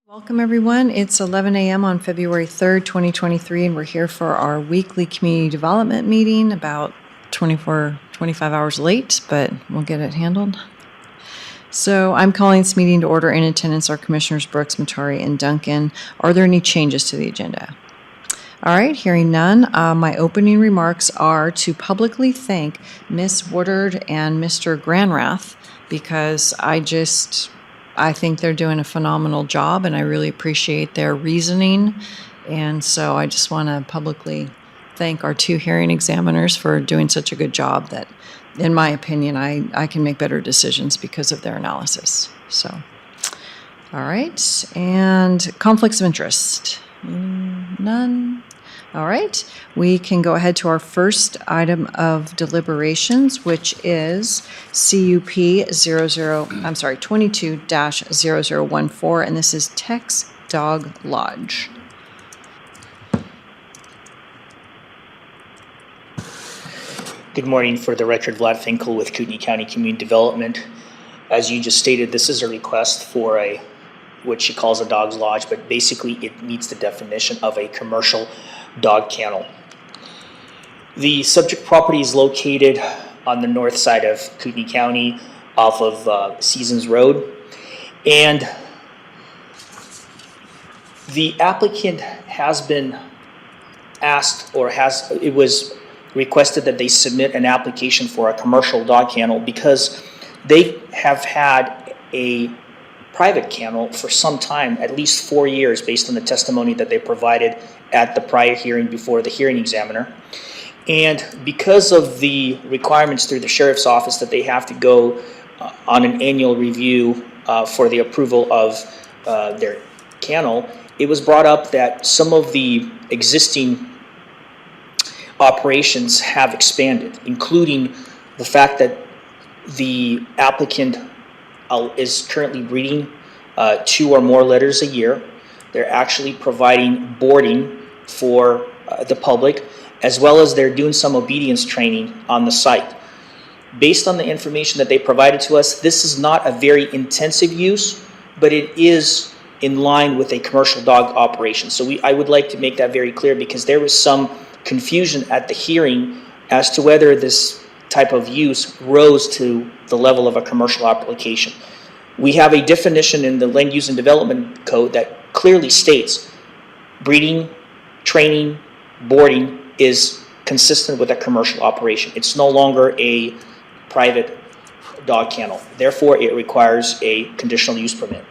Welcome, everyone. It's 11 a.m. on February 3rd, 2023, and we're here for our weekly community development meeting, about 25 hours late, but we'll get it handled. So I'm calling this meeting to order. In attendance are Commissioners Brooks, Matari, and Duncan. Are there any changes to the agenda? All right, hearing none, my opening remarks are to publicly thank Ms. Woodard and Mr. Granrath because I think they're doing a phenomenal job, and I really appreciate their reasoning. And so I just want to publicly thank our two hearing examiners for doing such a good job that, in my opinion, I can make better decisions because of their analysis. So, all right. And conflicts of interest? None. All right, we can go ahead to our first item of deliberations, which is CUP 22-0014, and this is Tex Dog Lodge. Good morning. For the record, Vlad Finkel with Kootenai County Community Development. As you just stated, this is a request for what she calls a dog's lodge, but basically it meets the definition of a commercial dog kennel. The subject property is located on the north side of Kootenai County off of Seasons Road, and the applicant has been asked, or it was requested that they submit an application for a commercial dog kennel because they have had a private kennel for some time, at least 4 years, based on the testimony that they provided at the prior hearing before the hearing examiner. And because of the requirements through the sheriff's office that they have to go on an annual review for the approval of their kennel, it was brought up that some of the existing operations have expanded, including the fact that the applicant is currently breeding 2 or more litters a year. They're actually providing boarding for the public, as well as they're doing some obedience training on the site. Based on the information that they provided to us, this is not a very intensive use, but it is in line with a commercial dog operation. So I would like to make that very clear because there was some confusion at the hearing as to whether this type of use rose to the level of a commercial application. We have a definition in the Land Use and Development Code that clearly states breeding, training, boarding is consistent with a commercial operation. It's no longer a private dog kennel. Therefore, it requires a conditional use permit.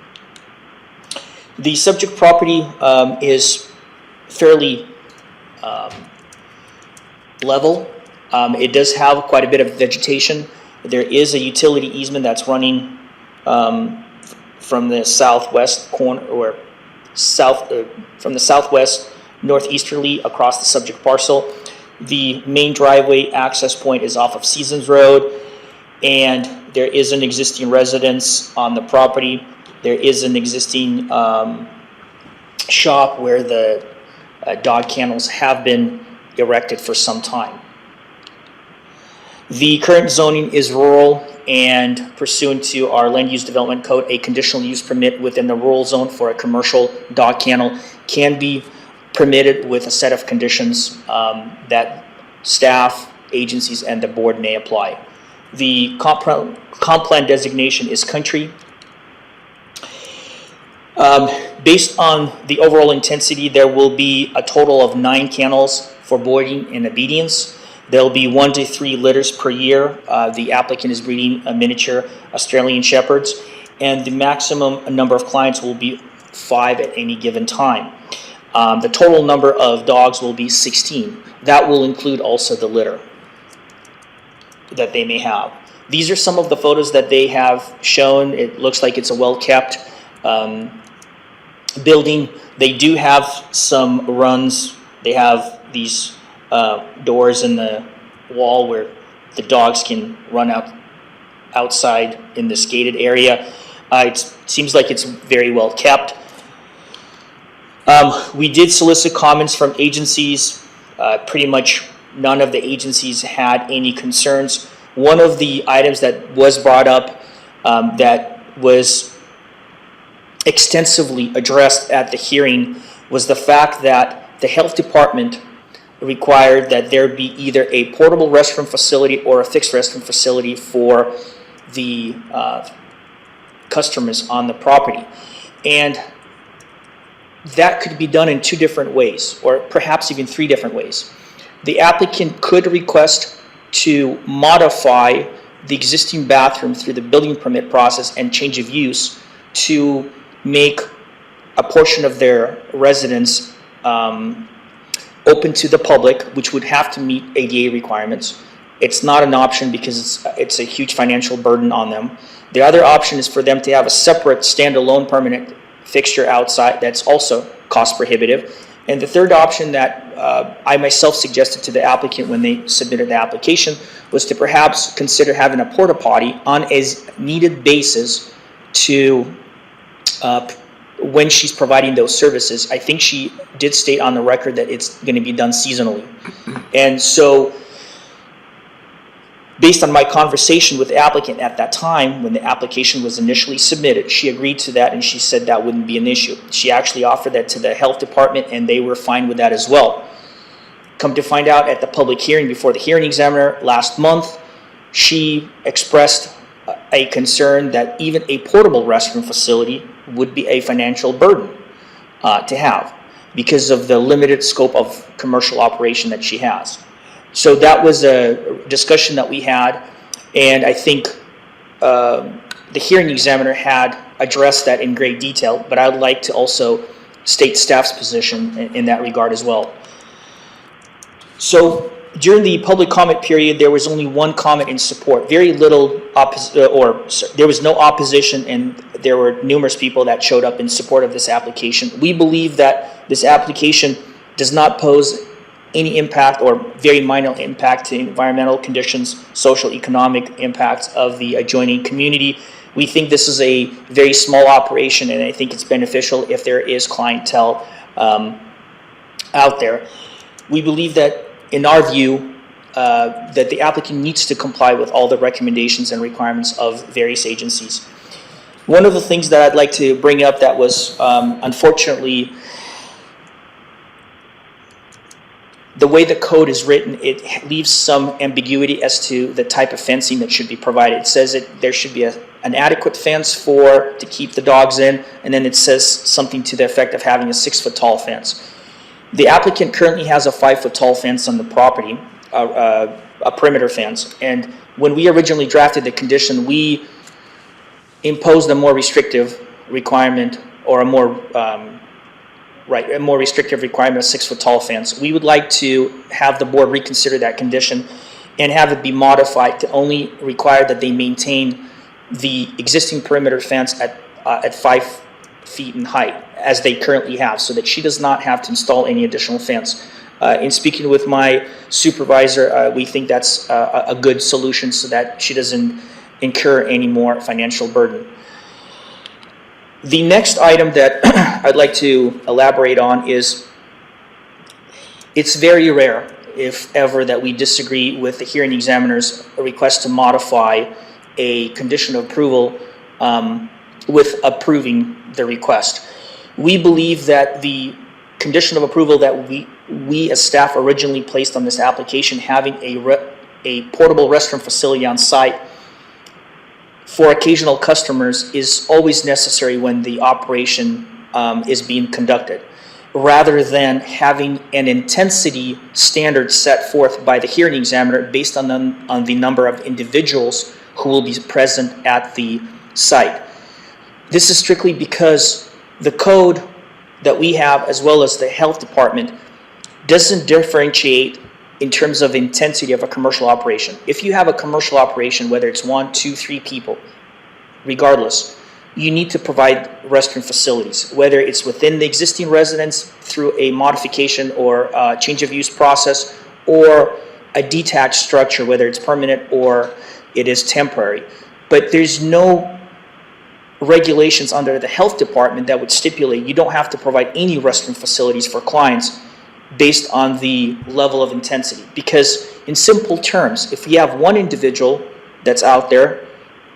The subject property is fairly level. It does have quite a bit of vegetation. There is a utility easement that's running from the southwest corner, or from the southwest northeasterly across the subject parcel. The main driveway access point is off of Seasons Road, and there is an existing residence on the property. There is an existing shop where the dog kennels have been erected for some time. The current zoning is rural, and pursuant to our Land Use Development Code, a conditional use permit within the rural zone for a commercial dog kennel can be permitted with a set of conditions that staff, agencies, and the board may apply. The comp plan designation is country. Based on the overall intensity, there will be a total of 9 kennels for boarding and obedience. There will be 1 to 3 litters per year. The applicant is breeding a miniature Australian Shepherds, and the maximum number of clients will be 5 at any given time. The total number of dogs will be 16. That will include also the litter that they may have. These are some of the photos that they have shown. It looks like it's a well-kept building. They do have some runs. They have these doors in the wall where the dogs can run outside in this gated area. It seems like it's very well kept. We did solicit comments from agencies. Pretty much none of the agencies had any concerns. One of the items that was brought up that was extensively addressed at the hearing was the fact that the health department required that there be either a portable restroom facility or a fixed restroom facility for the customers on the property. And that could be done in 2 different ways, or perhaps even 3 different ways. The applicant could request to modify the existing bathroom through the building permit process and change of use to make a portion of their residence open to the public, which would have to meet ADA requirements. It's not an option because it's a huge financial burden on them. The other option is for them to have a separate standalone permanent fixture outside that's also cost prohibitive. And the third option that I myself suggested to the applicant when they submitted the application was to perhaps consider having a porta potty on as needed basis to when she's providing those services. I think she did state on the record that it's going to be done seasonally. And so based on my conversation with the applicant at that time, when the application was initially submitted, she agreed to that and she said that wouldn't be an issue. She actually offered that to the health department and they were fine with that as well. Come to find out at the public hearing before the hearing examiner last month, she expressed a concern that even a portable restroom facility would be a financial burden to have because of the limited scope of commercial operation that she has. So that was a discussion that we had, and I think the hearing examiner had addressed that in great detail, but I'd like to also state staff's position in that regard as well. So during the public comment period, there was only one comment in support. Very little there was no opposition, and there were numerous people that showed up in support of this application. We believe that this application does not pose any impact or very minor impact to environmental conditions, social, economic impacts of the adjoining community. We think this is a very small operation, and I think it's beneficial if there is clientele out there. We believe that, in our view, that the applicant needs to comply with all the recommendations and requirements of various agencies. One of the things that I'd like to bring up that was unfortunately, the way the code is written, it leaves some ambiguity as to the type of fencing that should be provided. It says that there should be an adequate fence to keep the dogs in, and then it says something to the effect of having a 6-foot tall fence. The applicant currently has a 5-foot tall fence on the property, a perimeter fence, and when we originally drafted the condition, we imposed a more restrictive requirement, or a more restrictive requirement, a 6-foot tall fence. We would like to have the board reconsider that condition and have it be modified to only require that they maintain the existing perimeter fence at 5 feet in height, as they currently have, so that she does not have to install any additional fence. In speaking with my supervisor, we think that's a good solution so that she doesn't incur any more financial burden. The next item that I'd like to elaborate on is, it's very rare, if ever, that we disagree with the hearing examiner's request to modify a condition of approval with approving the request. We believe that the condition of approval that we as staff originally placed on this application, having a portable restroom facility on site for occasional customers, is always necessary when the operation is being conducted, rather than having an intensity standard set forth by the hearing examiner based on the number of individuals who will be present at the site. This is strictly because the code that we have, as well as the health department, doesn't differentiate in terms of intensity of a commercial operation. If you have a commercial operation, whether it's 1, 2, 3 people, regardless, you need to provide restroom facilities, whether it's within the existing residence through a modification or change of use process, or a detached structure, whether it's permanent or it is temporary. But there's no regulations under the health department that would stipulate you don't have to provide any restroom facilities for clients based on the level of intensity. Because in simple terms, if you have one individual that's out there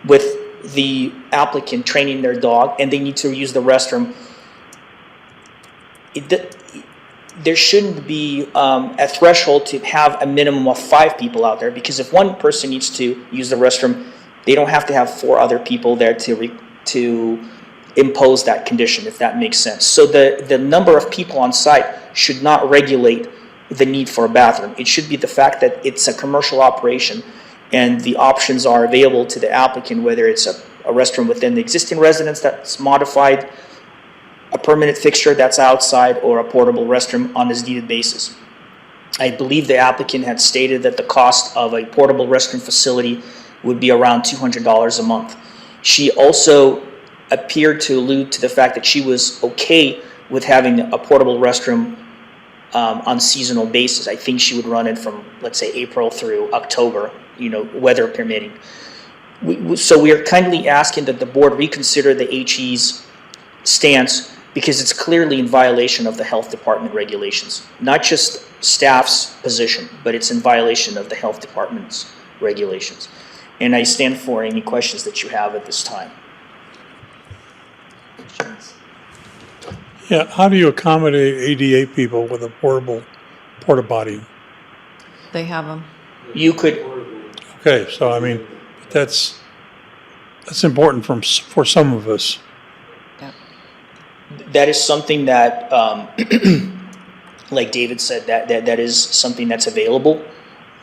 with the applicant training their dog and they need to use the restroom, there shouldn't be a threshold to have a minimum of 5 people out there, because if one person needs to use the restroom, they don't have to have 4 other people there to impose that condition, if that makes sense. So the number of people on site should not regulate the need for a bathroom. It should be the fact that it's a commercial operation and the options are available to the applicant, whether it's a restroom within the existing residence that's modified, a permanent fixture that's outside, or a portable restroom on as needed basis. I believe the applicant had stated that the cost of a portable restroom facility would be around $200 a month. She also appeared to allude to the fact that she was okay with having a portable restroom on seasonal basis. I think she would run it from, let's say, April through October, weather permitting. So we are kindly asking that the board reconsider the HE's stance, because it's clearly in violation of the health department regulations. Not just staff's position, but it's in violation of the health department's regulations. And I stand for any questions that you have at this time. Yeah, how do you accommodate ADA people with a porta potty? They have them. You could, Okay, so I mean, that's important for some of us. Yep. that is something that, like David said, that is something that's available.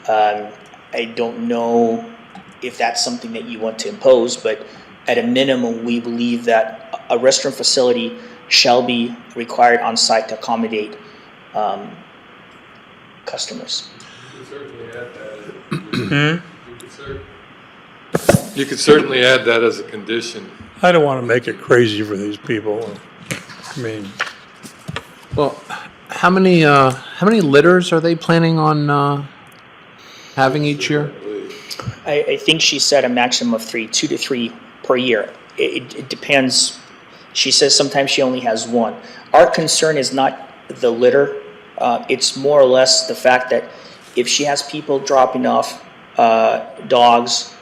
I don't know if that's something that you want to impose, but at a minimum, we believe that a restroom facility shall be required on site to accommodate customers. You could certainly add that. You could certainly add that as a condition. I don't want to make it crazy for these people. I mean, Well, how many litters are they planning on having each year? I think she said a maximum of 3, 2 to 3 per year. It depends. She says sometimes she only has 1. Our concern is not the litter. It's more or less the fact that if she has people dropping off dogs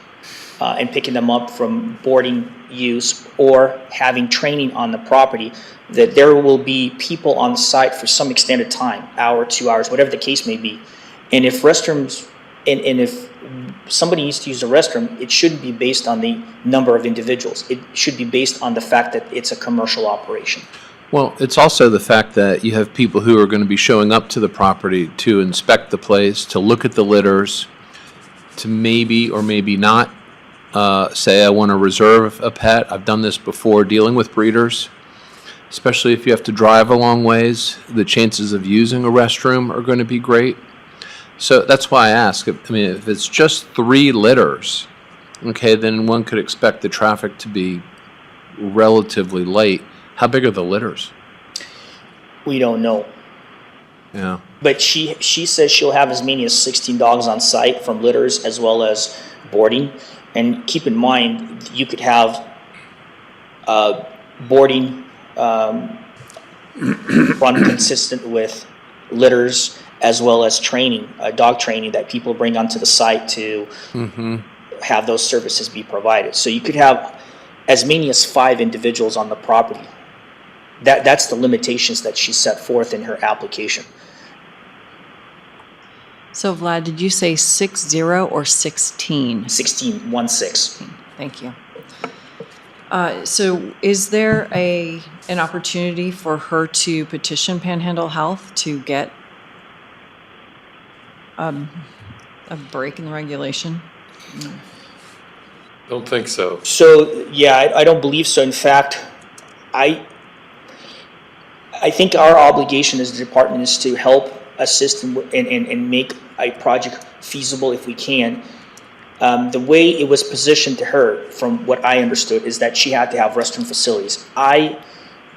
and picking them up from boarding use or having training on the property, that there will be people on site for some extended time, hour, 2 hours, whatever the case may be. And if restrooms, and if somebody needs to use a restroom, it shouldn't be based on the number of individuals. It should be based on the fact that it's a commercial operation. Well, it's also the fact that you have people who are going to be showing up to the property to inspect the place, to look at the litters, to maybe or maybe not say, I want to reserve a pet. I've done this before dealing with breeders, especially if you have to drive a long ways. The chances of using a restroom are going to be great. So that's why I ask. I mean, if it's just 3 litters, okay, then one could expect the traffic to be relatively light. How big are the litters? We don't know. Yeah. But she says she'll have as many as 16 dogs on site from litters as well as boarding. And keep in mind, you could have boarding run consistent with litters as well as training, dog training that people bring onto the site to have those services be provided. So you could have as many as 5 individuals on the property. That's the limitations that she set forth in her application. So Vlad, did you say 60 or 16? 16, 16. Thank you. So is there an opportunity for her to petition Panhandle Health to get a break in the regulation? Don't think so. So, yeah, I don't believe so. In fact, I think our obligation as the department is to help assist and make a project feasible if we can. The way it was positioned to her, from what I understood, is that she had to have restroom facilities.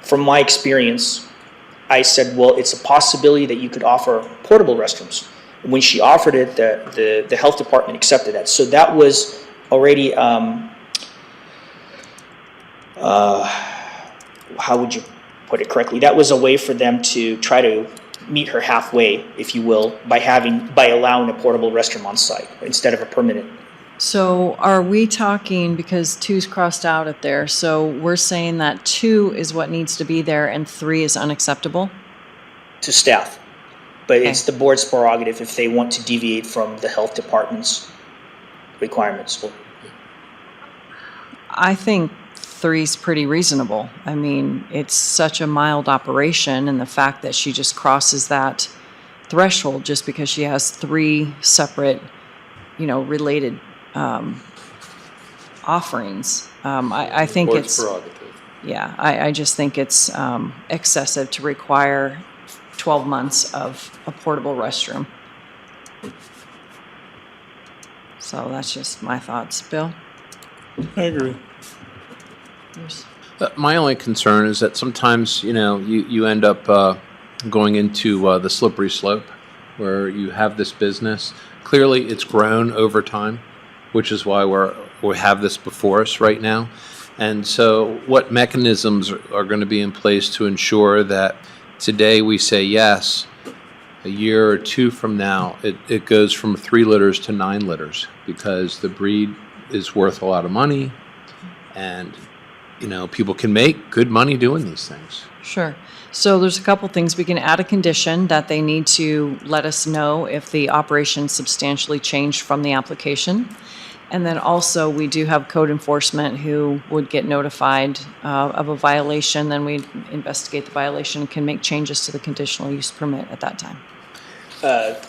From my experience, I said, well, it's a possibility that you could offer portable restrooms. When she offered it, the health department accepted that. So that was already, how would you put it correctly? That was a way for them to try to meet her halfway, if you will, by allowing a portable restroom on site instead of a permanent So are we talking, because 2's crossed out at there, so we're saying that 2 is what needs to be there and 3 is unacceptable? To staff. But it's Okay. the board's prerogative if they want to deviate from the health department's requirements. I think 3's pretty reasonable. I mean, it's such a mild operation, and the fact that she just crosses that threshold just because she has 3 separate, related offerings. I think Board's it's, prerogative. yeah, I just think it's excessive to require 12 months of a portable restroom. So that's just my thoughts. Bill? I agree. Yours? My only concern is that sometimes, you end up going into the slippery slope where you have this business. Clearly, it's grown over time, which is why we have this before us right now. And so what mechanisms are going to be in place to ensure that today we say yes, a year or 2 from now, it goes from 3 litters to 9 litters because the breed is worth a lot of money and people can make good money doing these things. Sure. So there's a couple things. We can add a condition that they need to let us know if the operation substantially changed from the application. And then also, we do have code enforcement who would get notified of a violation. Then we investigate the violation and can make changes to the conditional use permit at that time.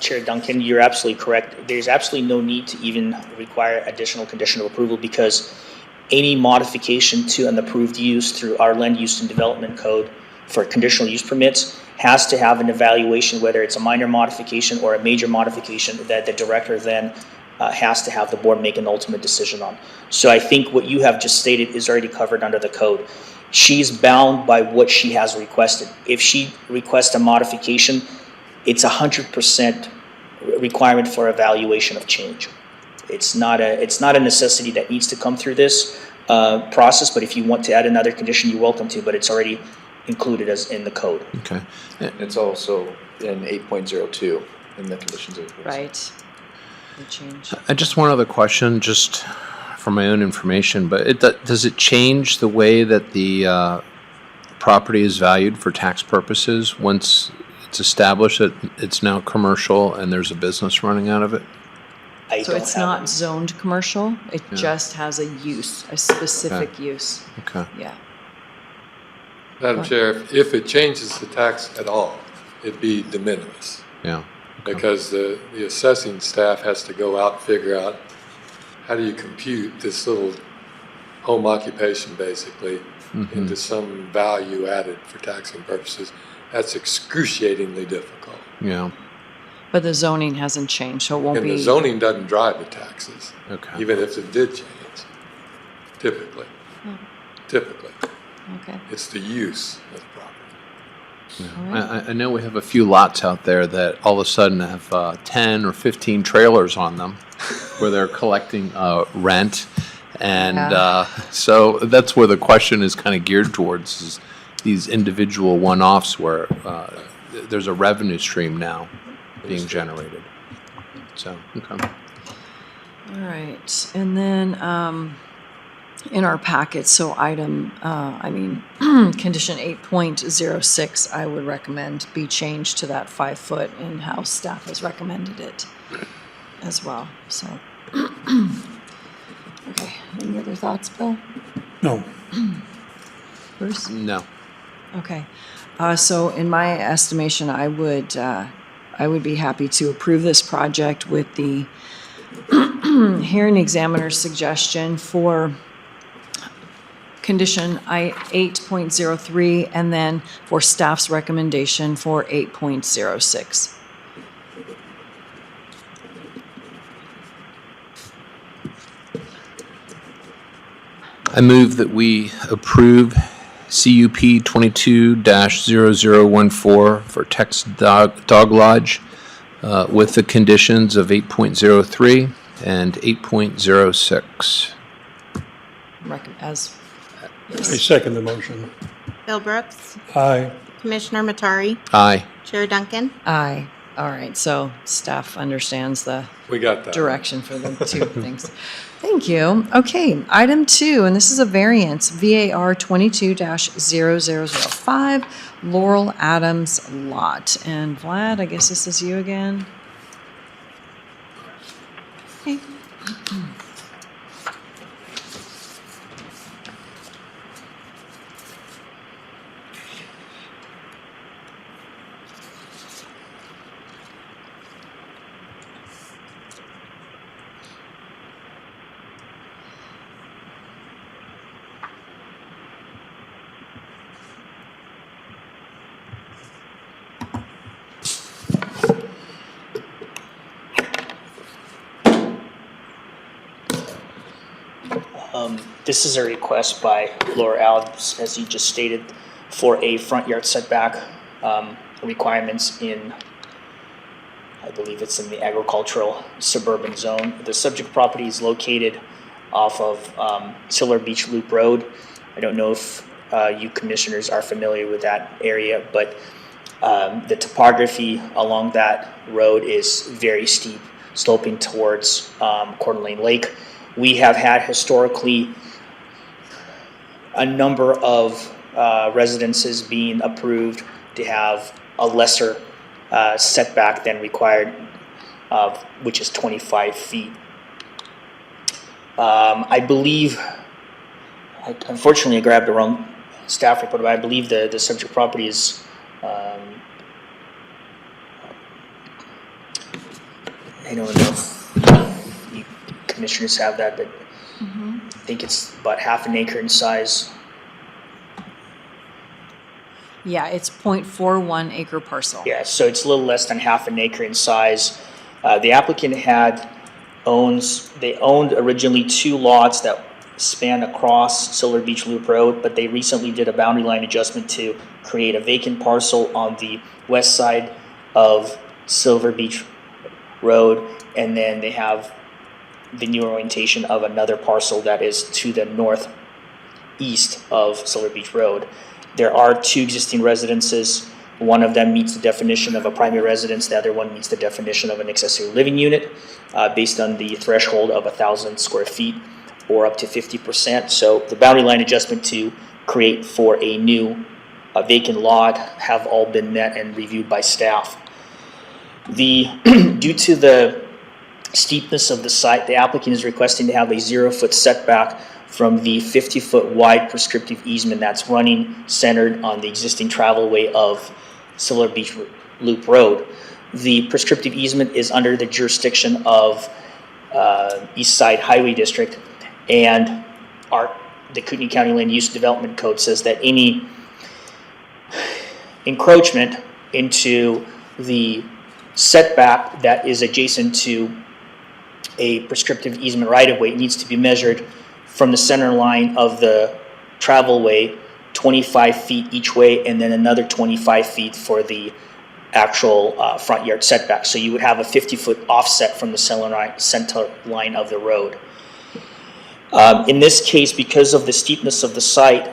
Chair Duncan, you're absolutely correct. There's absolutely no need to even require additional conditional approval because any modification to an approved use through our land use and development code for conditional use permits has to have an evaluation, whether it's a minor modification or a major modification that the director then has to have the board make an ultimate decision on. So I think what you have just stated is already covered under the code. She's bound by what she has requested. If she requests a modification, it's 100% requirement for evaluation of change. It's not a necessity that needs to come through this process, but if you want to add another condition, you're welcome to, but it's already included as in the code. Okay. It's also in 8.02 in the conditions of approval. Right. The change. Just one other question, just for my own information, but does it change the way that the property is valued for tax purposes once it's established that it's now commercial and there's a business running out of it? So it's not zoned commercial, it just has a use, a specific use. Okay. Yeah. Madam Chair, if it changes the tax at all, it'd be de minimis. Yeah. Because the assessing staff has to go out and figure out how do you compute this little home occupation basically into some value added for taxing purposes. That's excruciatingly difficult. Yeah. But the zoning hasn't changed, so it won't And be. the zoning doesn't drive the taxes, Okay. even if it did change, typically. Typically. Okay. It's the use of the property. All right. I know we have a few lots out there that all of a sudden have 10 or 15 trailers on them where they're collecting rent. And Yeah. so that's where the question is kind of geared towards is these individual one-offs where there's a revenue stream now being generated. So, okay. All right, and then in our packet, so condition 8.06, I would recommend be changed to that 5-foot, and how staff has recommended it as well, so. Okay, any other thoughts, Bill? No. Bruce? No. Okay, so in my estimation, I would be happy to approve this project with the hearing examiner's suggestion for condition 8.03 and then for staff's recommendation for 8.06. I move that we approve CUP 22-0014 for Tex Dog Lodge with the conditions of 8.03 and 8.06. As, I second the motion. Bill Brooks, Aye. Commissioner Matari, Aye. Chair Duncan, aye. All right, so staff understands the We got that. direction for the two things. Thank you. Okay, item 2, and this is a variance, VAR 22-0005, Laurel Adams Lot. And Vlad, I guess this is you again. Okay. This is a request by Laura Adams, as you just stated, for a front yard setback requirements in, I believe it's in the agricultural suburban zone. The subject property is located off of Silver Beach Loop Road. I don't know if you commissioners are familiar with that area, but the topography along that road is very steep, sloping towards Coeur d'Alene Lake. We have had historically a number of residences being approved to have a lesser setback than required, which is 25 feet. I believe, unfortunately I grabbed the wrong staff report, but I believe the subject property is, I don't know if you commissioners have that, but I think it's about half an acre in size. Yeah, it's 0.41 acre parcel. Yeah, so it's a little less than half an acre in size. The applicant they owned originally 2 lots that span across Silver Beach Loop Road, but they recently did a boundary line adjustment to create a vacant parcel on the west side of Silver Beach Road, and then they have the new orientation of another parcel that is to the northeast of Silver Beach Road. There are 2 existing residences. One of them meets the definition of a primary residence. The other one meets the definition of an accessory living unit based on the threshold of 1,000 square feet or up to 50%. So the boundary line adjustment to create for a new vacant lot have all been met and reviewed by staff. Due to the steepness of the site, the applicant is requesting to have a 0-foot setback from the 50-foot wide prescriptive easement that's running centered on the existing travelway of Silver Beach Loop Road. The prescriptive easement is under the jurisdiction of East Side Highway District, and the Kootenai County Land Use Development Code says that any encroachment into the setback that is adjacent to a prescriptive easement right-of-way needs to be measured from the center line of the travelway 25 feet each way, and then another 25 feet for the actual front yard setback. So you would have a 50-foot offset from the center line of the road. In this case, because of the steepness of the site,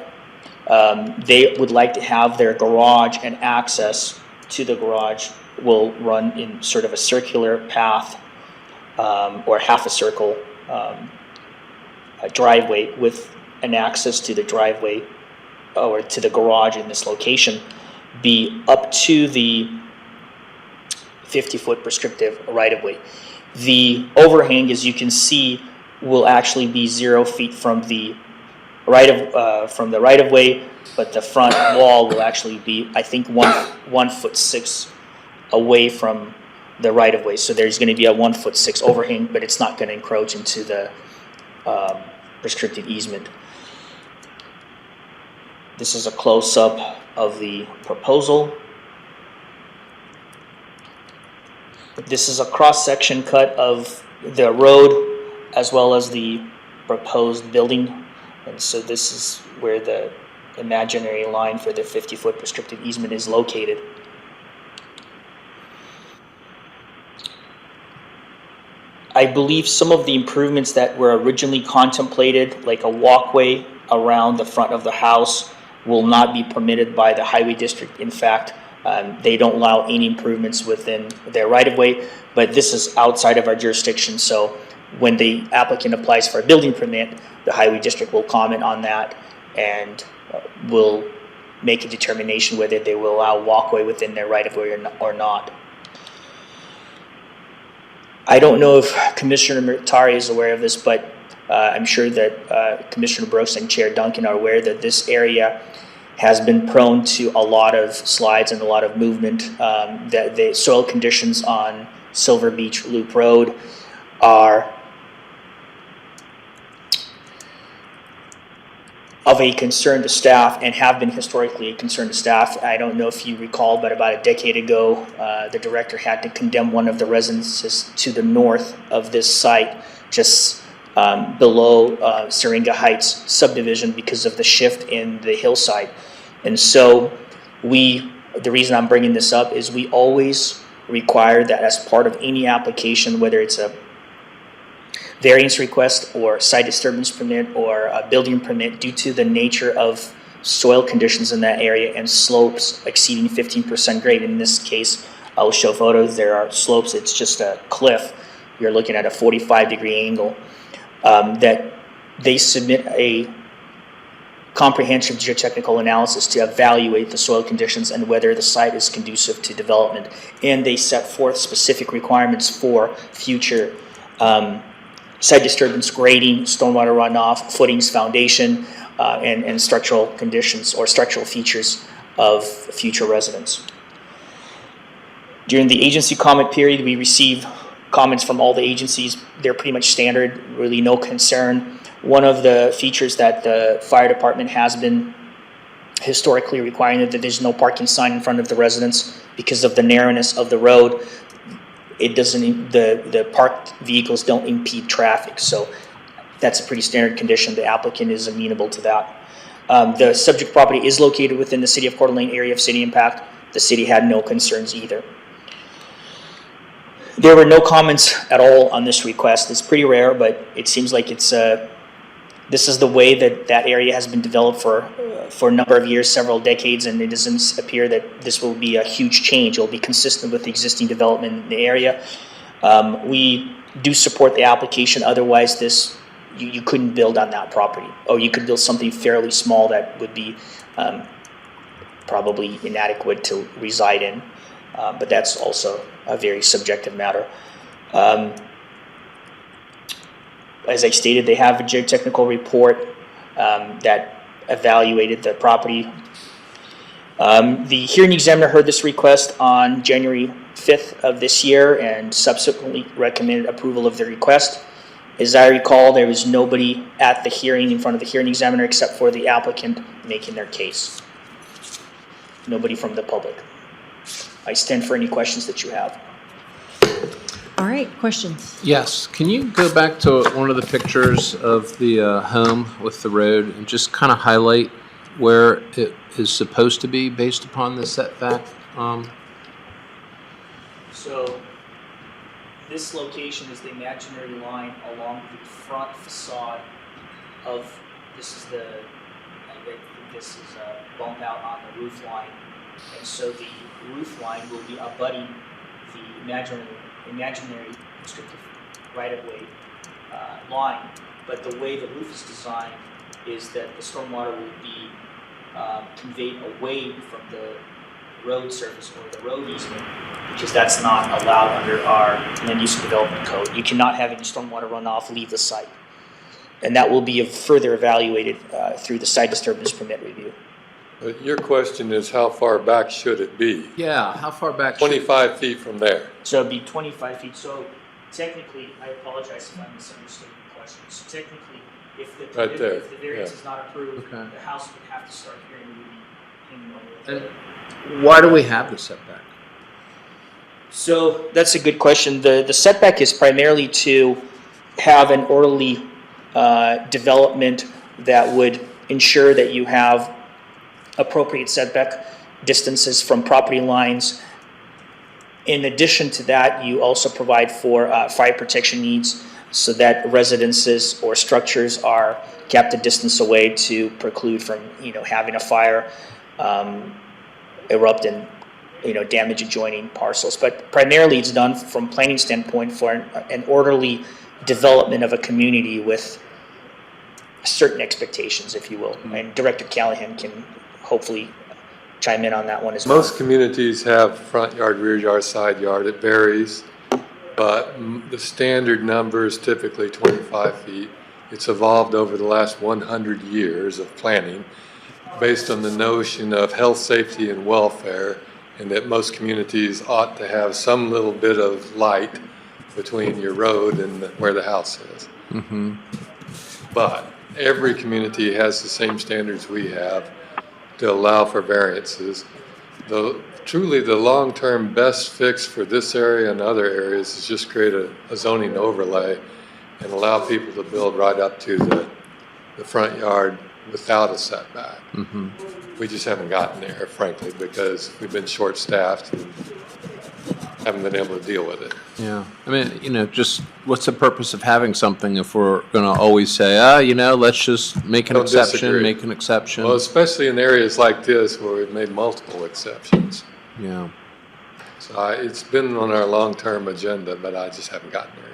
they would like to have their garage and access to the garage will run in sort of a circular path or half a circle a driveway with an access to the driveway or to the garage in this location be up to the 50-foot prescriptive right-of-way. The overhang, as you can see, will actually be 0 feet from the right-of-way, but the front wall will actually be, I think, 1'6" away from the right-of-way. So there's going to be a 1'6" overhang, but it's not going to encroach into the prescriptive easement. This is a close-up of the proposal. This is a cross-section cut of the road as well as the proposed building. And so this is where the imaginary line for the 50-foot prescriptive easement is located. I believe some of the improvements that were originally contemplated, like a walkway around the front of the house, will not be permitted by the highway district. In fact, They don't allow any improvements within their right-of-way, but this is outside of our jurisdiction, so when the applicant applies for a building permit, the highway district will comment on that and will make a determination whether they will allow walkway within their right-of-way or not. I don't know if Commissioner Murtari is aware of this, but I'm sure that Commissioner Brooks and Chair Duncan are aware that this area has been prone to a lot of slides and a lot of movement. That the soil conditions on Silver Beach Loop Road are of a concern to staff and have been historically a concern to staff. I don't know if you recall, but about a decade ago, the director had to condemn one of the residences to the north of this site, just below Syringa Heights subdivision, because of the shift in the hillside. And so the reason I'm bringing this up is we always require that as part of any application, whether it's a variance request or site disturbance permit or a building permit, due to the nature of soil conditions in that area and slopes exceeding 15% grade. In this case, I'll show photos. There are slopes. It's just a cliff. You're looking at a 45-degree angle. That they submit a comprehensive geotechnical analysis to evaluate the soil conditions and whether the site is conducive to development. And they set forth specific requirements for future site disturbance, grading, stormwater runoff, footings, foundation, and structural conditions or structural features of future residents. During the agency comment period, we receive comments from all the agencies. They're pretty much standard, really no concern. One of the features that the fire department has been historically requiring that there's no parking sign in front of the residence because of the narrowness of the road. It doesn't, the parked vehicles don't impede traffic, so that's a pretty standard condition. The applicant is amenable to that. The subject property is located within the city of Coeur d'Alene area of city impact. The city had no concerns either. There were no comments at all on this request. It's pretty rare, but it seems like it's this is the way that that area has been developed for a number of years, several decades, and it doesn't appear that this will be a huge change. It will be consistent with the existing development in the area. We do support the application. Otherwise, you couldn't build on that property, or you could build something fairly small that would be probably inadequate to reside in. But that's also a very subjective matter. As I stated, they have a geotechnical report that evaluated the property. The hearing examiner heard this request on January 5th of this year and subsequently recommended approval of the request. As I recall, there was nobody at the hearing in front of the hearing examiner except for the applicant making their case. Nobody from the public. I stand for any questions that you have. All right, questions? Yes, can you go back to one of the pictures of the home with the road and just kind of highlight where it is supposed to be based upon the setback? So this location is the imaginary line along the front facade of, this is a bump out on the roof line. And so the roof line will be abutting the imaginary restrictive right-of-way line. But the way the roof is designed is that the stormwater will be conveyed away from the road surface or the road easement, because that's not allowed under our land use and development code. You cannot have any stormwater runoff leave the site. And that will be further evaluated through the site disturbance permit review. But your question is, how far back should it be? Yeah, how far back? 25 feet from there. So it'd be 25 feet. So technically, I apologize if I misunderstood the question. So technically, if the variance is not approved, Okay. the house would have to start here and we would be hanging over it. And why do we have the setback? So that's a good question. The setback is primarily to have an orderly development that would ensure that you have appropriate setback distances from property lines. In addition to that, you also provide for fire protection needs so that residences or structures are kept a distance away to preclude from having a fire erupt and damage adjoining parcels. But primarily it's done from planning standpoint for an orderly development of a community with certain expectations, if you will. And Director Callahan can hopefully chime in on that one as well. Most communities have front yard, rear yard, side yard. It varies, but the standard number is typically 25 feet. It's evolved over the last 100 years of planning based on the notion of health, safety, and welfare, and that most communities ought to have some little bit of light between your road and where the house is. But every community has the same standards we have to allow for variances. Truly the long-term best fix for this area and other areas is just create a zoning overlay and allow people to build right up to the front yard without a setback. We just haven't gotten there, frankly, because we've been short-staffed and haven't been able to deal with it. Yeah. I mean, just what's the purpose of having something if we're going to always say, let's just make an Don't exception, disagree. make an exception. Well, especially in areas like this where we've made multiple exceptions. Yeah. So it's been on our long-term agenda, but I just haven't gotten there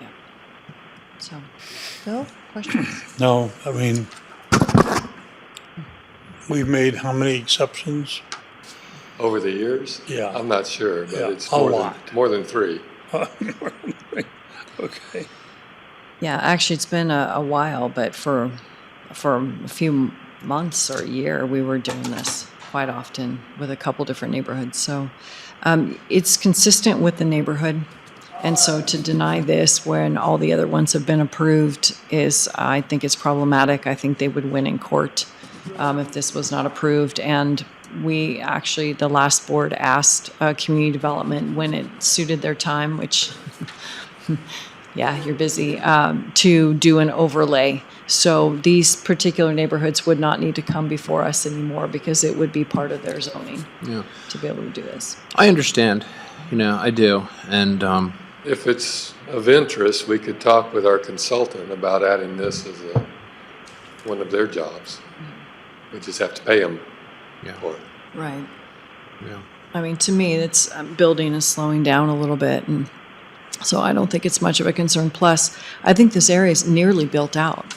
yet. So, Bill, questions? No, I mean, we've made how many exceptions? Over the years? Yeah. I'm not sure, but Yeah, it's a lot. more than 3. Okay. Yeah, actually, it's been a while, but for a few months or a year, we were doing this quite often with a couple different neighborhoods. So it's consistent with the neighborhood. And so to deny this when all the other ones have been approved I think it's problematic. I think they would win in court if this was not approved. And we actually, the last board asked community development when it suited their time, which, yeah, you're busy, to do an overlay. So these particular neighborhoods would not need to come before us anymore because it would be part of their zoning to be able to do this. I understand. I do. And If it's of interest, we could talk with our consultant about adding this as one of their jobs. We just have to pay them for it. Right. yeah. I mean, to me, it's building is slowing down a little bit, and so I don't think it's much of a concern. Plus, I think this area is nearly built out,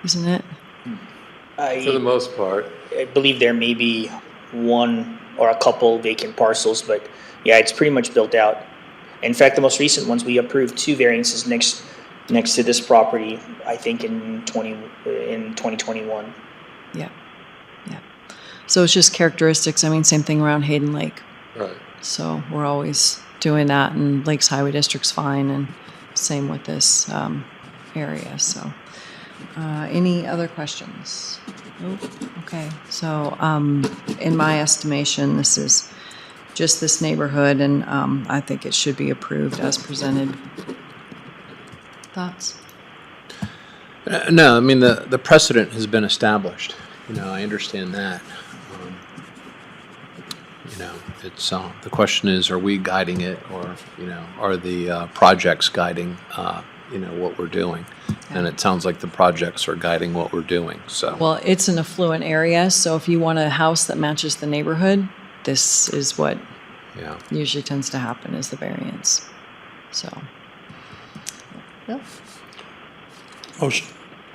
isn't it? For the most part. I believe there may be one or a couple vacant parcels, but yeah, it's pretty much built out. In fact, the most recent ones, we approved 2 variances next to this property, I think in 2021. Yeah. So it's just characteristics. I mean, same thing around Hayden Lake. Right. So we're always doing that, and Lakes Highway District's fine, and same with this area. So, any other questions? Nope. Okay. So, in my estimation, this is just this neighborhood, and I think it should be approved as presented. Thoughts? No, I mean, the precedent has been established. I understand that. It's the question is, are we guiding it, or are the projects guiding what we're doing? And it sounds like the projects are guiding what we're doing. So Well, it's an affluent area, so if you want a house that matches the neighborhood, this is what yeah. usually tends to happen, is the variance. So, yep, Motion.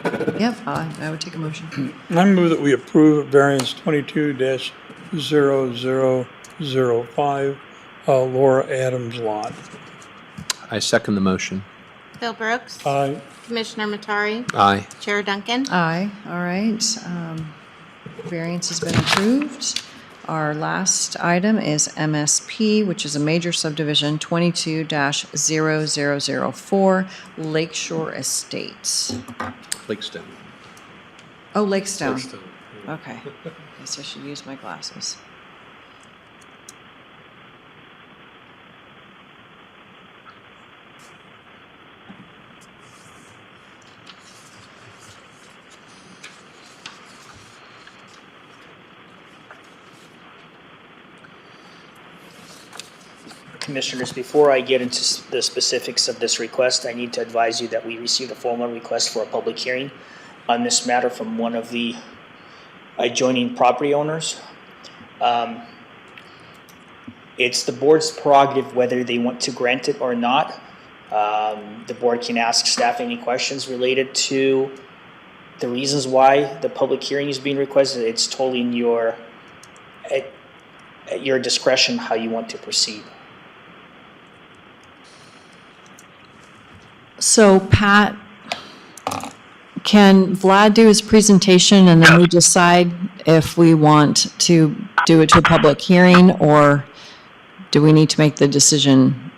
I would take a motion. I move that we approve variance 22-0005, Laura Adams lot. I second the motion. Bill Brooks. Aye. Commissioner Matari. Aye. Chair Duncan. Aye, all right. Variance has been approved. Our last item is MSP, which is a major subdivision, 22-0004, Lakeshore Estates. Lakestone. Oh, Lakestone. First, Okay. Guess I should use my glasses. Commissioners, before I get into the specifics of this request, I need to advise you that we received a formal request for a public hearing on this matter from one of the adjoining property owners. It's the board's prerogative whether they want to grant it or not. The board can ask staff any questions related to the reasons why the public hearing is being requested. It's totally in at your discretion how you want to proceed. So Pat, can Vlad do his presentation and then we decide if we want to do it to a public hearing, or do we need to make the decision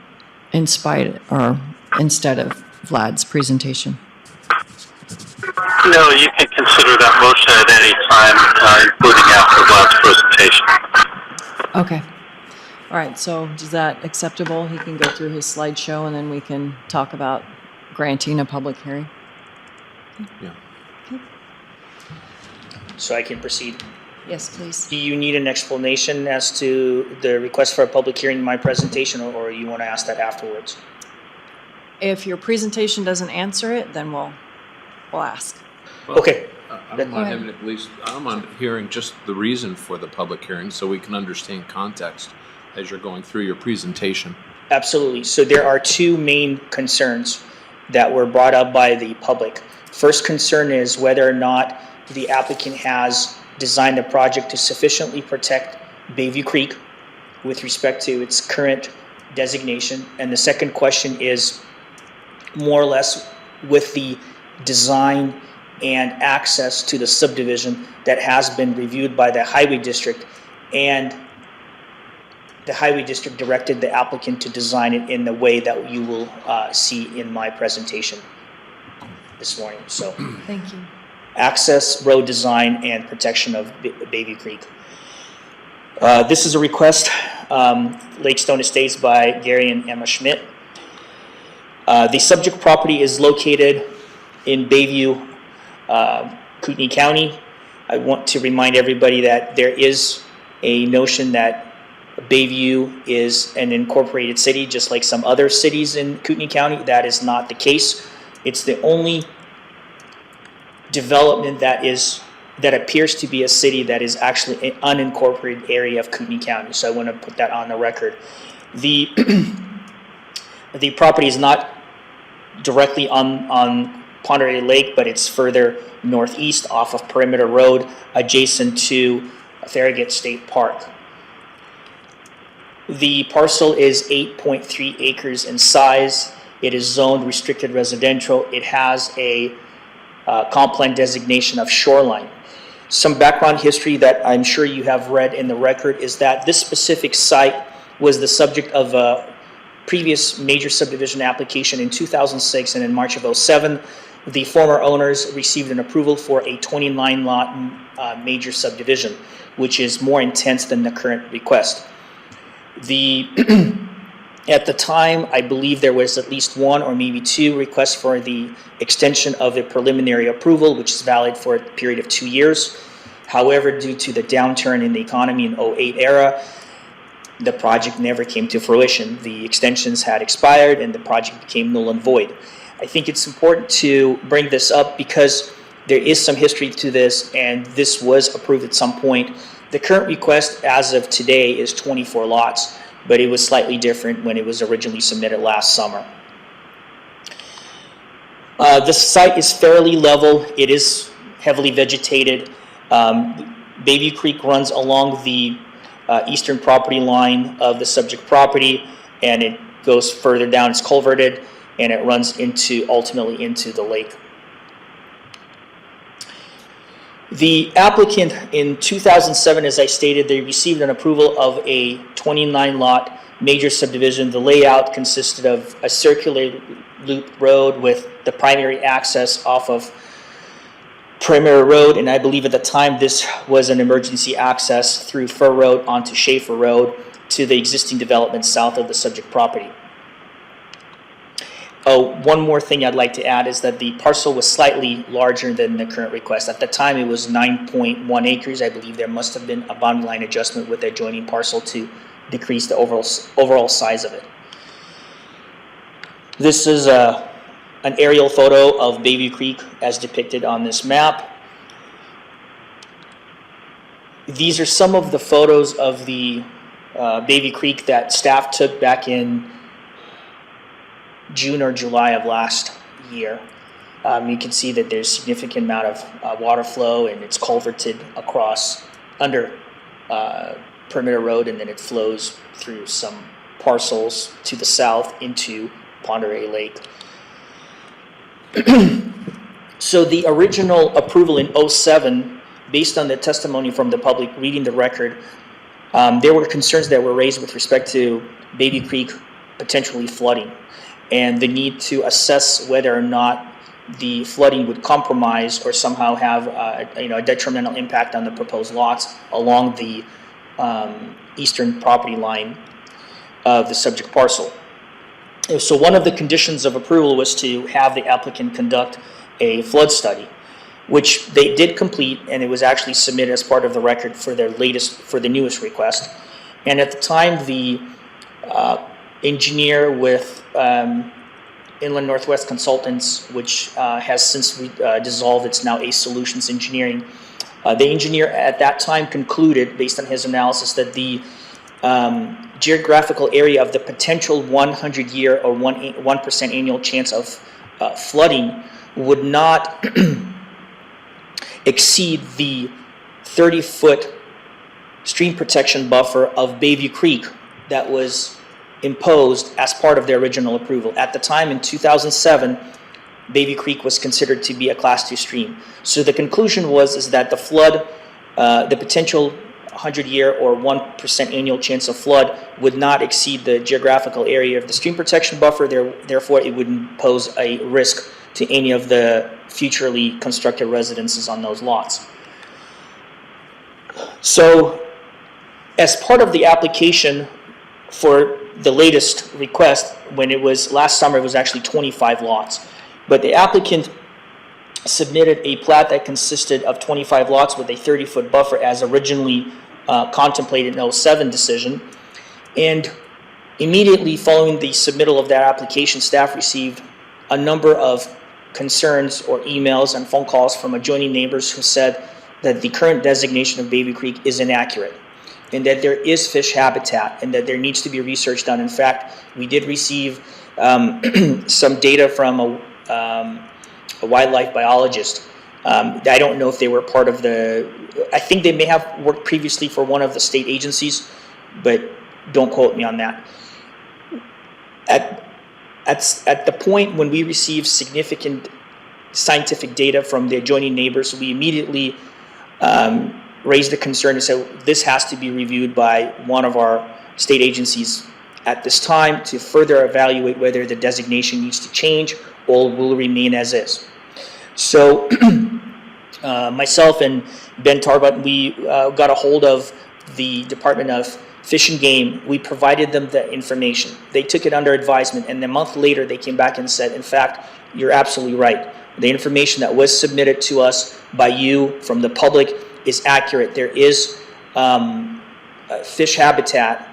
instead of Vlad's presentation? No, you can consider that motion at any time, including after Vlad's presentation. Okay. All right, so is that acceptable? He can go through his slideshow and then we can talk about granting a public hearing? Yeah. So I can proceed. Yes, please. Do you need an explanation as to the request for a public hearing in my presentation, or you want to ask that afterwards? If your presentation doesn't answer it, then we'll ask. Okay. I don't mind having at least, I don't mind hearing just the reason for the public hearing so we can understand context as you're going through your presentation. Absolutely. So there are two main concerns that were brought up by the public. First concern is whether or not the applicant has designed a project to sufficiently protect Bayview Creek with respect to its current designation. And the second question is more or less with the design and access to the subdivision that has been reviewed by the Highway District, and the Highway District directed the applicant to design it in the way that you will see in my presentation this morning. So, Thank you. access, road design, and protection of Bayview Creek. This is a request, Lakestone Estates by Gary and Emma Schmidt. The subject property is located in Bayview, Kootenai County. I want to remind everybody that there is a notion that Bayview is an incorporated city, just like some other cities in Kootenai County. That is not the case. It's the only development that appears to be a city that is actually an unincorporated area of Kootenai County. So I want to put that on the record. The the property is not directly on Ponderay Lake, but it's further northeast off of Perimeter Road, adjacent to Farragut State Park. The parcel is 8.3 acres in size. It is zoned restricted residential. It has a comp plan designation of shoreline. Some background history that I'm sure you have read in the record is that this specific site was the subject of a previous major subdivision application in 2006, and in March of 2007, the former owners received an approval for a 29-lot major subdivision, which is more intense than the current request. At the time, I believe there was at least one or maybe two requests for the extension of the preliminary approval, which is valid for a period of 2 years. However, due to the downturn in the economy in 2008 era, the project never came to fruition. The extensions had expired and the project became null and void. I think it's important to bring this up because there is some history to this, and this was approved at some point. The current request as of today is 24 lots, but it was slightly different when it was originally submitted last summer. The site is fairly level. It is heavily vegetated. Bayview Creek runs along the eastern property line of the subject property, and it goes further down. It's culverted, and it runs ultimately into the lake. The applicant in 2007, as I stated, they received an approval of a 29-lot major subdivision. The layout consisted of a circular loop road with the primary access off of Perimeter Road, and I believe at the time this was an emergency access through Fur Road onto Schaefer Road to the existing development south of the subject property. Oh, one more thing I'd like to add is that the parcel was slightly larger than the current request. At the time, it was 9.1 acres. I believe there must have been a boundary line adjustment with the adjoining parcel to decrease the overall size of it. This is an aerial photo of Bayview Creek as depicted on this map. These are some of the photos of the Bayview Creek that staff took back in June or July of last year. You can see that there's significant amount of water flow, and it's culverted across under Perimeter Road, and then it flows through some parcels to the south into Ponderay Lake. So the original approval in '07, based on the testimony from the public reading the record, there were concerns that were raised with respect to Bayview Creek potentially flooding, and the need to assess whether or not the flooding would compromise or somehow have a detrimental impact on the proposed lots along the eastern property line of the subject parcel. So one of the conditions of approval was to have the applicant conduct a flood study, which they did complete, and it was actually submitted as part of the record for the newest request. And at the time, the engineer with Inland Northwest Consultants, which has since dissolved, it's now Ace Solutions Engineering. The engineer at that time concluded, based on his analysis, that the geographical area of the potential 100-year or 1% annual chance of flooding would not exceed the 30-foot stream protection buffer of Bayview Creek that was imposed as part of the original approval. At the time, in 2007, Bayview Creek was considered to be a Class 2 stream. So the conclusion was that the flood, the potential 100-year or 1% annual chance of flood would not exceed the geographical area of the stream protection buffer. Therefore, it wouldn't pose a risk to any of the futurely constructed residences on those lots. So, as part of the application for the latest request, when it was last summer, it was actually 25 lots. But the applicant submitted a plat that consisted of 25 lots with a 30-foot buffer as originally contemplated in '07 decision. And immediately following the submittal of that application, staff received a number of concerns or emails and phone calls from adjoining neighbors who said that the current designation of Bayview Creek is inaccurate, and that there is fish habitat, and that there needs to be research done. In fact, we did receive some data from a wildlife biologist. I don't know if they were part of I think they may have worked previously for one of the state agencies, but don't quote me on that. At the point when we received significant scientific data from the adjoining neighbors, we immediately raised the concern and said this has to be reviewed by one of our state agencies at this time to further evaluate whether the designation needs to change or will remain as is. So myself and Ben Tarbut, we got a hold of the Department of Fish and Game. We provided them the information. They took it under advisement, and a month later they came back and said, in fact, you're absolutely right. The information that was submitted to us by you from the public is accurate. There is fish habitat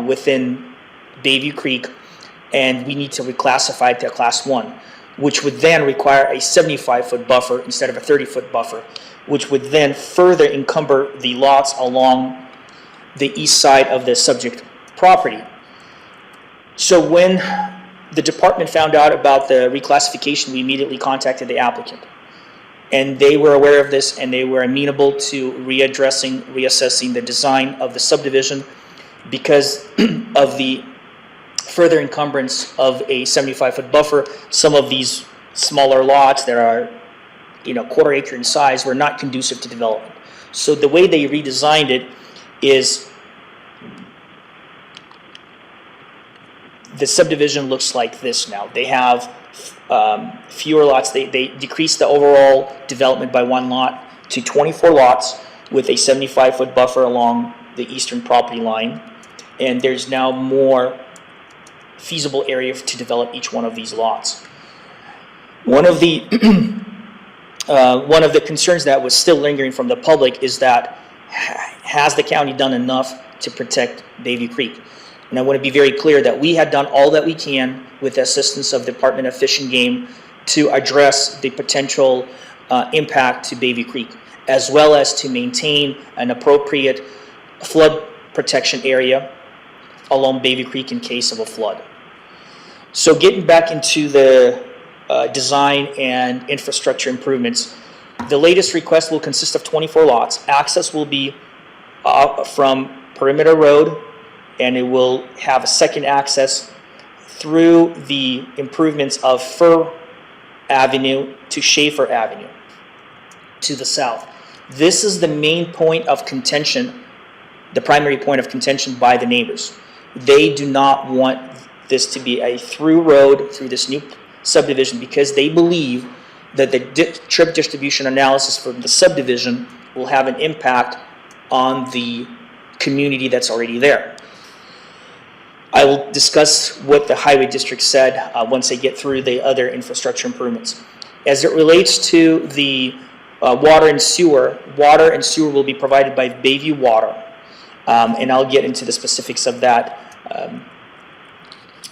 within Bayview Creek, and we need to reclassify it to a Class 1, which would then require a 75-foot buffer instead of a 30-foot buffer, which would then further encumber the lots along the east side of the subject property. So when the department found out about the reclassification, we immediately contacted the applicant. And they were aware of this, and they were amenable to reassessing the design of the subdivision because of the further encumbrance of a 75-foot buffer. Some of these smaller lots that are, quarter acre in size were not conducive to development. So the way they redesigned it is the subdivision looks like this now. They have fewer lots. They decreased the overall development by one lot to 24 lots with a 75-foot buffer along the eastern property line. And there's now more feasible area to develop each one of these lots. One of the concerns that was still lingering from the public is that has the county done enough to protect Bayview Creek? And I want to be very clear that we had done all that we can with the assistance of the Department of Fish and Game to address the potential impact to Bayview Creek. as well as to maintain an appropriate flood protection area along Bayview Creek in case of a flood. So getting back into the design and infrastructure improvements, the latest request will consist of 24 lots. Access will be from Perimeter Road, and it will have a second access through the improvements of Fir Avenue to Schaefer Avenue to the south. This is the main point of contention, the primary point of contention by the neighbors. They do not want this to be a through road through this new subdivision because they believe that the trip distribution analysis for the subdivision will have an impact on the community that's already there. I will discuss what the highway district said once they get through the other infrastructure improvements. As it relates to the water and sewer will be provided by Bayview Water, and I'll get into the specifics of that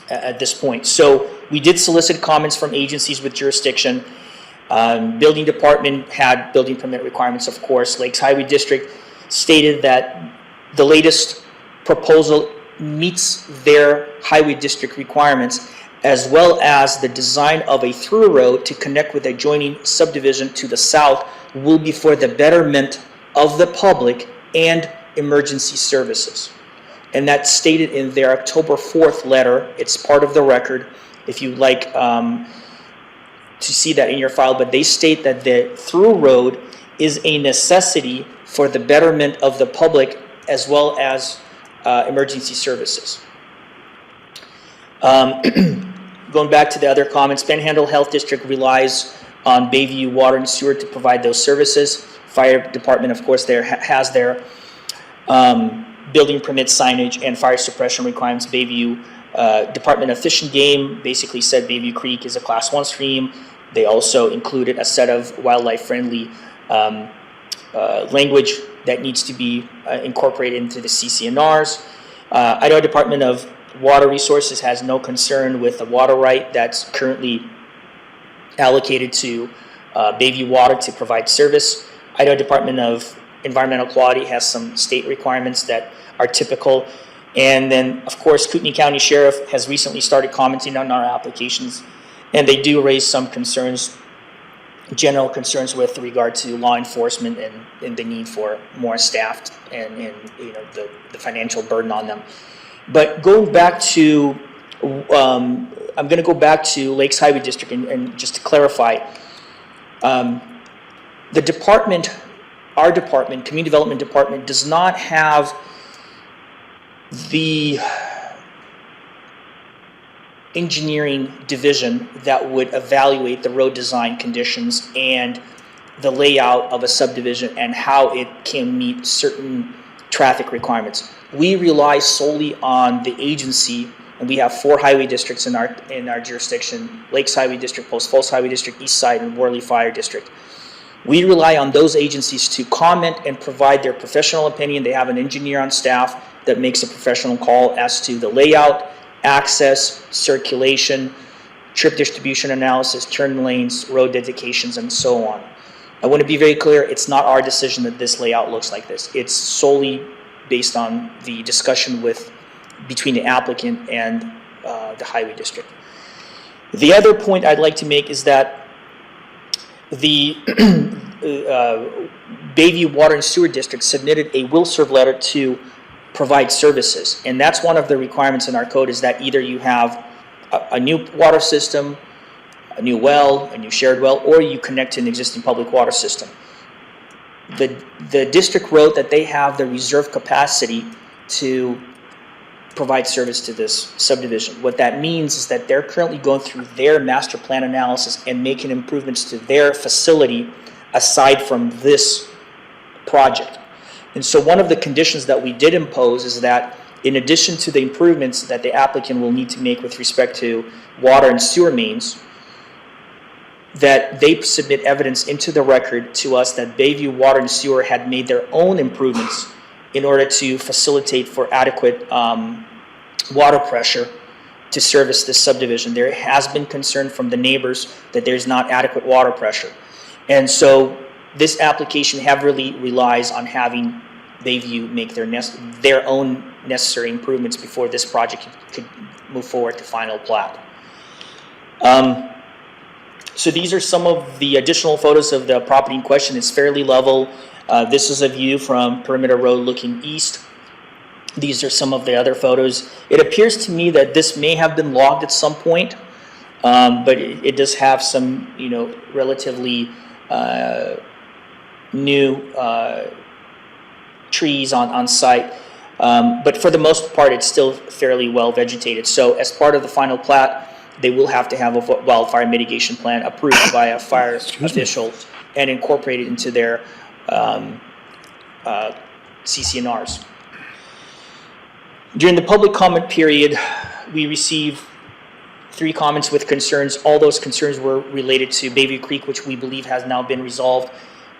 at this point. So we did solicit comments from agencies with jurisdiction. Building department had building permit requirements, of course. Lakes Highway District stated that the latest proposal meets their highway district requirements, as well as the design of a through road to connect with adjoining subdivision to the south will be for the betterment of the public and emergency services. And that's stated in their October 4th letter. It's part of the record if you'd like to see that in your file, but they state that the through road is a necessity for the betterment of the public as well as emergency services. Going back to the other comments, Panhandle Health District relies on Bayview Water and Sewer to provide those services. Fire Department, of course, has their building permit signage and fire suppression requirements. Bayview Department of Fish and Game basically said Bayview Creek is a Class 1 stream. They also included a set of wildlife-friendly language that needs to be incorporated into the CCNRs. Idaho Department of Water Resources has no concern with the water right that's currently allocated to Bayview Water to provide service. Idaho Department of Environmental Quality has some state requirements that are typical. And then, of course, Kootenai County Sheriff has recently started commenting on our applications, and they do raise some concerns, general concerns with regard to law enforcement and the need for more staff and you know the financial burden on them. But going back to, I'm going to go back to Lakes Highway District and just to clarify, the department, our department, Community Development Department, does not have the engineering division that would evaluate the road design conditions and the layout of a subdivision and how it can meet certain traffic requirements. We rely solely on the agency, and we have 4 highway districts in our jurisdiction: Lakes Highway District, Post Falls Highway District, East Side, and Worley Fire District. We rely on those agencies to comment and provide their professional opinion. They have an engineer on staff that makes a professional call as to the layout, access, circulation, trip distribution analysis, turn lanes, road dedications, and so on. I want to be very clear, it's not our decision that this layout looks like this. It's solely based on the discussion between the applicant and the highway district. The other point I'd like to make is that the Bayview Water and Sewer District submitted a will serve letter to provide services, and that's one of the requirements in our code, is that either you have a new water system, a new well, a new shared well, or you connect to an existing public water system. The district wrote that they have the reserve capacity to provide service to this subdivision. What that means is that they're currently going through their master plan analysis and making improvements to their facility aside from this project. And so one of the conditions that we did impose is that in addition to the improvements that the applicant will need to make with respect to water and sewer mains, that they submit evidence into the record to us that Bayview Water and Sewer had made their own improvements in order to facilitate for adequate water pressure to service this subdivision. There has been concern from the neighbors that there's not adequate water pressure. And so this application heavily relies on having Bayview make their own necessary improvements before this project could move forward to final plat. So these are some of the additional photos of the property in question. It's fairly level. This is a view from Perimeter Road looking east. These are some of the other photos. It appears to me that this may have been logged at some point, but it does have some, relatively new trees on site. But for the most part, it's still fairly well vegetated. So as part of the final plat, they will have to have a wildfire mitigation plan approved by a fire official and incorporated into their CCNRs. During the public comment period, we received 3 comments with concerns. All those concerns were related to Bayview Creek, which we believe has now been resolved,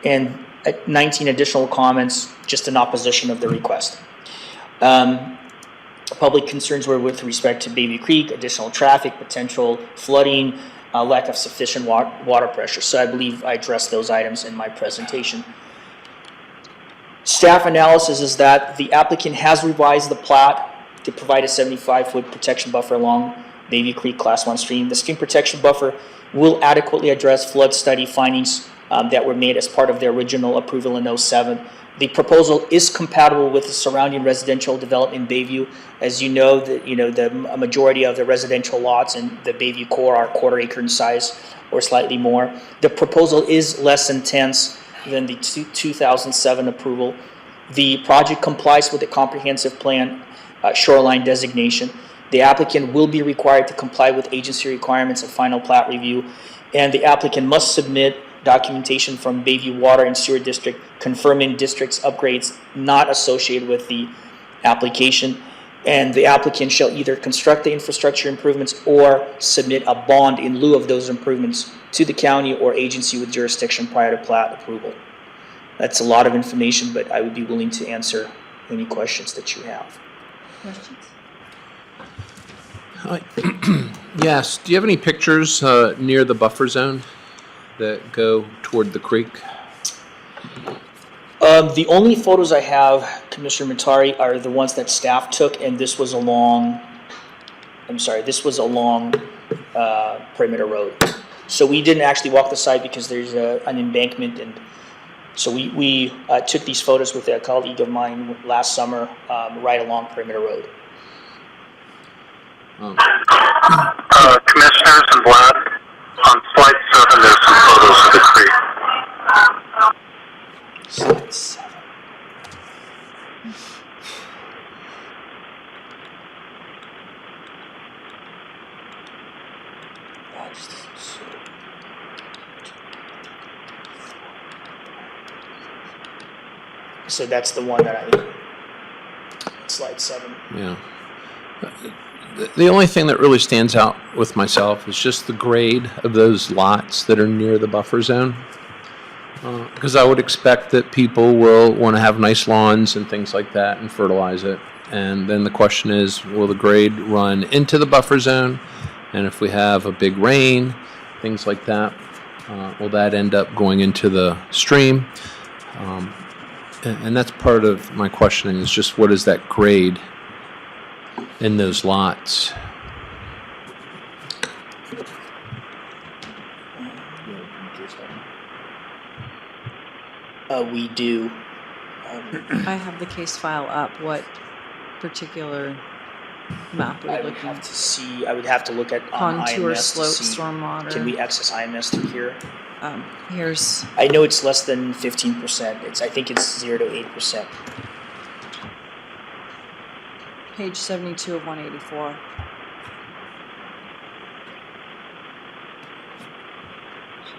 and 19 additional comments just in opposition of the request. Public concerns were with respect to Bayview Creek, additional traffic, potential flooding, lack of sufficient water pressure. So I believe I addressed those items in my presentation. Staff analysis is that the applicant has revised the plat to provide a 75-foot protection buffer along Bayview Creek Class 1 stream. The stream protection buffer will adequately address flood study findings that were made as part of the original approval in 2007. The proposal is compatible with the surrounding residential development in Bayview. As you know, the majority of the residential lots in the Bayview core are quarter acre in size or slightly more. The proposal is less intense than the 2007 approval. The project complies with the comprehensive plan shoreline designation. The applicant will be required to comply with agency requirements of final plat review, and the applicant must submit documentation from Bayview Water and Sewer District confirming district's upgrades not associated with the application, and the applicant shall either construct the infrastructure improvements or submit a bond in lieu of those improvements to the county or agency with jurisdiction prior to plat approval. That's a lot of information, but I would be willing to answer any questions that you have. Questions? Yes. Do you have any pictures near the buffer zone that go toward the creek? The only photos I have, Commissioner Matari, are the ones that staff took, and this was along Perimeter Road. So we didn't actually walk the site because there's an embankment, and so we took these photos with a colleague of mine last summer right along Perimeter Road. Commissioners and Vlad, on slide 7, there's some photos of the creek. Slide 7. So that's the one that slide 7. Yeah. The only thing that really stands out with myself is just the grade of those lots that are near the buffer zone. Because I would expect that people will want to have nice lawns and things like that and fertilize it. And then the question is, will the grade run into the buffer zone? And if we have a big rain, things like that, will that end up going into the stream? And that's part of my questioning is just what is that grade in those lots? We do. I have the case file up. What particular map are I we would looking have at? to see. I would have to look at Contour, IMS slope, to see. stormwater. Can we access IMS through here? Here's I know it's less than 15%. I think it's 0 to 8%. page 72 of 184. So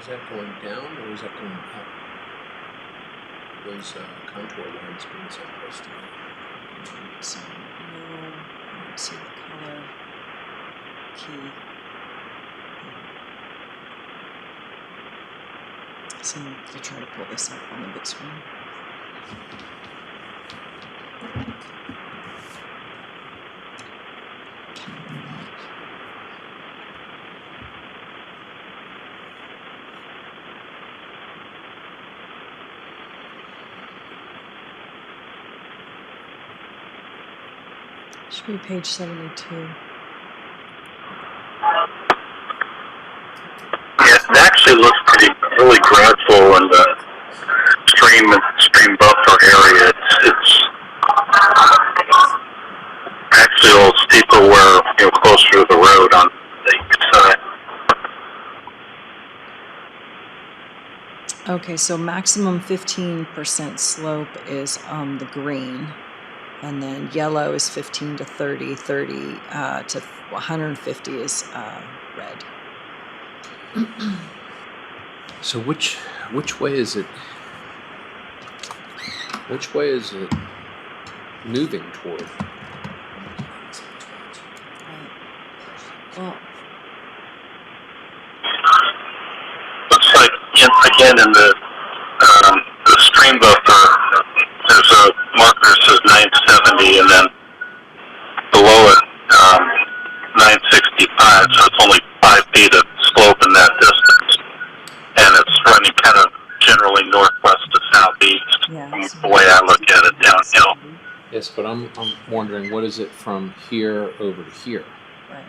is that going down or is that going up? Those contour lines being so close together. So, no, I don't see the color key. So I'll try to pull this up on the big screen. Should be page 72. Yeah, it actually looks really dreadful in the stream buffer area. It's actually a little steeper where, closer to the road on the east side. Okay, so maximum 15% slope is the green, and then yellow is 15 to 30, 30 to 150 is red. So which way is it? Which way is it moving toward? Well, Looks like, again, in the stream buffer, there's a marker that says 970, and then below it, 965, so it's only 5 feet of slope in that distance. And it's running kind of generally northwest to southeast, yeah. from the way I look at it downhill. Yes, but I'm wondering, what is it from here over to here Right.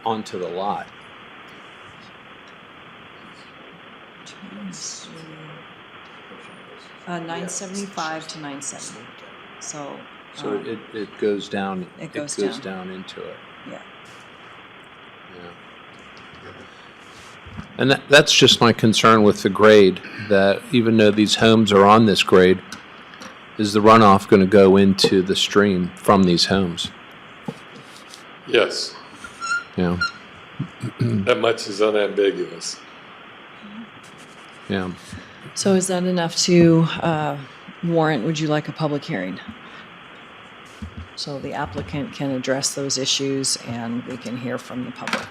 onto the lot? 975 to 970. So. So it goes down. It goes down into it. Yeah. Yeah. And that's just my concern with the grade, that even though these homes are on this grade, is the runoff going to go into the stream from these homes? Yes, Yeah. that much is unambiguous. Yeah. So is that enough to warrant, would you like a public hearing? So the applicant can address those issues and we can hear from the public.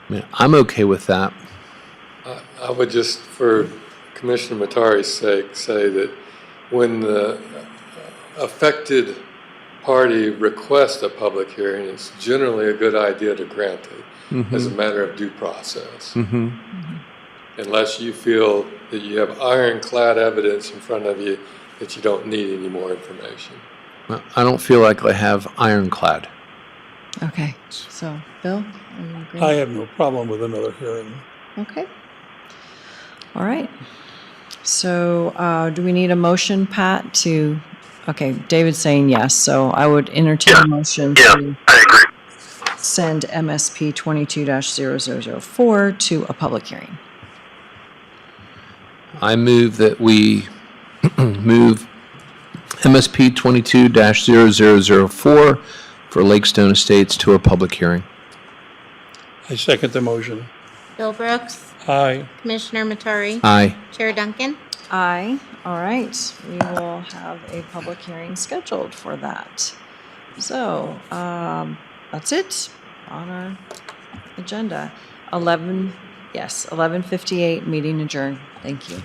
Yeah, I'm okay with that. I would just, for Commissioner Matari's sake, say that when the affected party requests a public hearing, it's generally a good idea to grant it as a matter of due process. Unless you feel that you have ironclad evidence in front of you that you don't need any more information. I don't feel like I have ironclad. Okay, so Bill, are you agree? I have no problem with another hearing. Okay. All right. So do we need a motion, Pat, to, okay, David's saying yes, so I would entertain a motion to I agree. send MSP 22-0004 to a public hearing. I move that we move MSP 22-0004 for Lakestone Estates to a public hearing. I second the motion. Bill Brooks, Aye. Commissioner Matari, Aye. Chair Duncan. Aye. All right. We will have a public hearing scheduled for that. So that's it on our agenda. 11:58, meeting adjourned. Thank you.